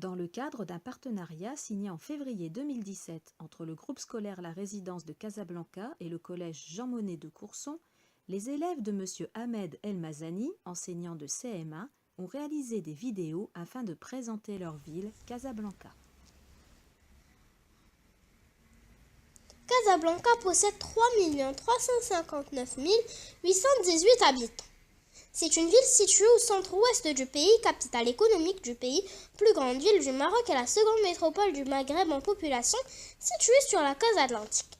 Dans le cadre d'un partenariat signé en février 2017 entre le groupe scolaire La Résidence de Casablanca et le collège Jean Monnet de Courson, les élèves de M. Ahmed El Mazani, enseignant de CM1, ont réalisé des vidéos afin de présenter leur ville, Casablanca. Casablanca possède 3 359 818 habitants. C'est une ville située au centre-ouest du pays, capitale économique du pays, plus grande ville du Maroc et la seconde métropole du Maghreb en population, située sur la côte atlantique.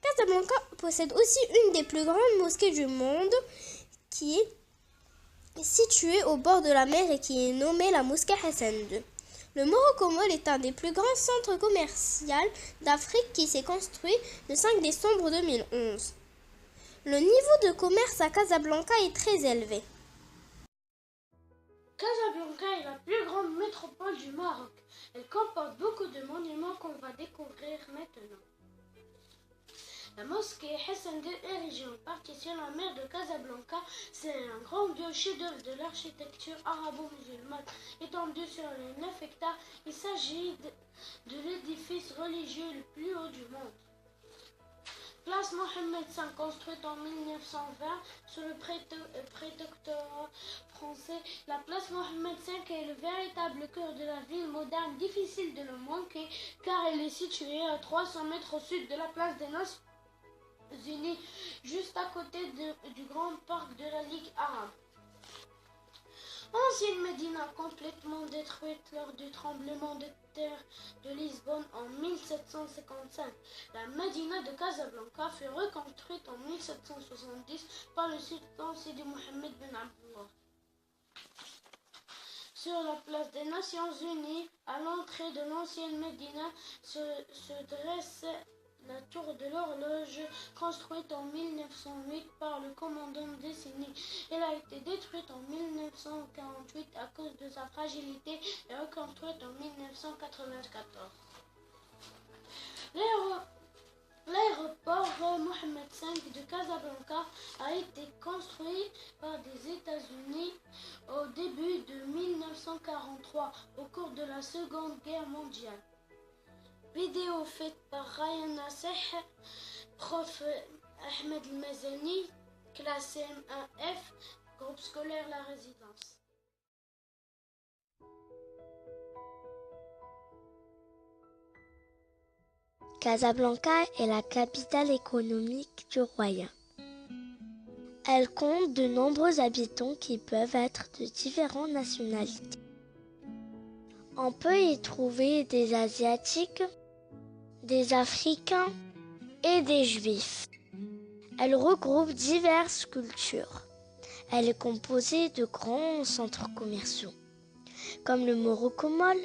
Casablanca possède aussi une des plus grandes mosquées du monde, qui est située au bord de la mer et qui est nommée la mosquée Hassan II. Le Morocco Mall est un des plus grands centres commerciaux d'Afrique qui s'est construit le 5 décembre 2011. Le niveau de commerce à Casablanca est très élevé. Casablanca est la plus grande métropole du Maroc. Elle comporte beaucoup de monuments qu'on va découvrir maintenant. La mosquée Hassan II, érigée en partie sur la mer de Casablanca, c'est un grandiose chef-d'œuvre de l'architecture arabo-musulmane étendu sur les 9 hectares. Il s'agit de l'édifice religieux le plus haut du monde. Place Mohammed V, construite en 1920 sous le protectorat français. La place Mohammed V est le véritable cœur de la ville moderne, difficile de le manquer car elle est située à 300 mètres au sud de la place des Nations Unies, juste à côté du grand parc de la Ligue arabe. Ancienne Médina complètement détruite lors du tremblement de terre de Lisbonne en 1755. La Médina de Casablanca fut reconstruite en 1770 par le sultan Sidi Mohammed bin Abdullah. Sur la place des Nations Unies, à l'entrée de l'ancienne Médina, se dresse la tour de l'horloge, construite en 1908 par le commandant Dessini. Elle a été détruite en 1948 à cause de sa fragilité et reconstruite en 1994. L'aéroport Mohammed V de Casablanca a été construit par des États-Unis au début de 1943, au cours de la Seconde Guerre mondiale. Vidéo faite par Ryan Nasseh, prof Ahmed El Mazani, classe CM1F, groupe scolaire La Résidence. Casablanca est la capitale économique du royaume. Elle compte de nombreux habitants qui peuvent être de différentes nationalités. On peut y trouver des Asiatiques, des Africains et des Juifs. Elle regroupe diverses cultures. Elle est composée de grands centres commerciaux, comme le Morocco Mall,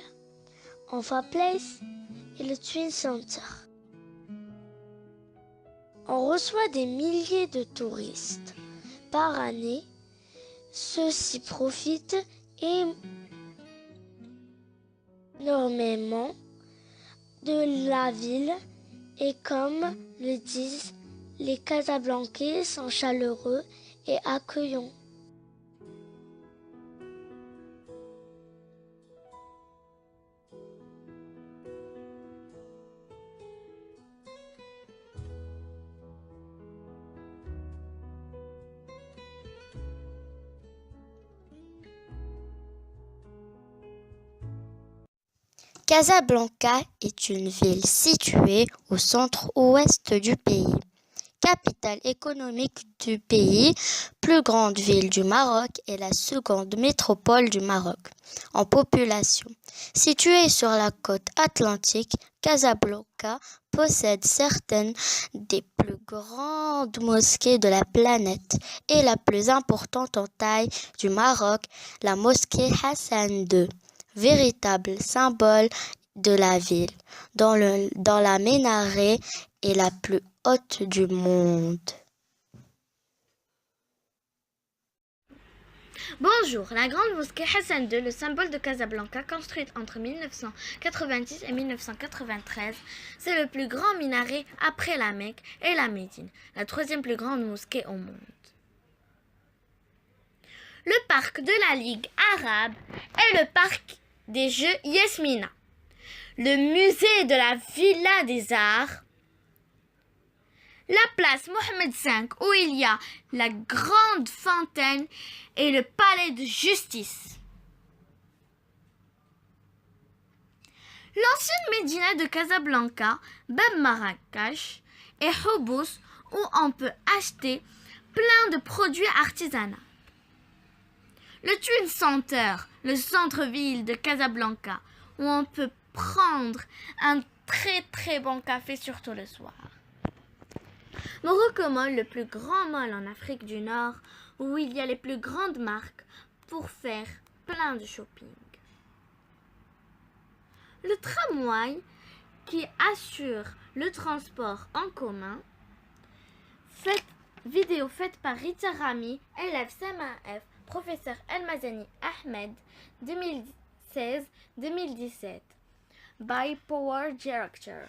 Enfa Place et le Twin Center. On reçoit des milliers de touristes par année. Ceux-ci profitent énormément de la ville et comme le disent les Casablancais sont chaleureux et accueillants. Casablanca est une ville située au centre-ouest du pays. Capitale économique du pays, plus grande ville du Maroc et la seconde métropole du Maroc en population. Située sur la côte atlantique, Casablanca possède certaines des plus grandes mosquées de la planète et la plus importante en taille du Maroc, la mosquée Hassan II, véritable symbole de la ville, dont la minaret est la plus haute du monde. Bonjour, la grande mosquée Hassan II, le symbole de Casablanca, construite entre 1990 et 1993, c'est le plus grand minaret après la Mecque et la Médine, la troisième plus grande mosquée au monde. Le parc de la Ligue arabe est le parc des Jeux Yasmina, le musée de la Villa des Arts, la place Mohamed V où il y a la grande fontaine et le palais de justice. L'ancienne médina de Casablanca, Bab Marrakech et Houbous où on peut acheter plein de produits artisanaux. Le Twin Center, le centre-ville de Casablanca où on peut prendre un très bon café surtout le soir. Morocco Mall, le plus grand mall en Afrique du Nord, où il y a les plus grandes marques pour faire plein de shopping. Le tramway qui assure le transport en commun. Vidéo faite par Rita Rami, élève CM1F, professeur El-Mazani Ahmed, 2016-2017, by Power Director.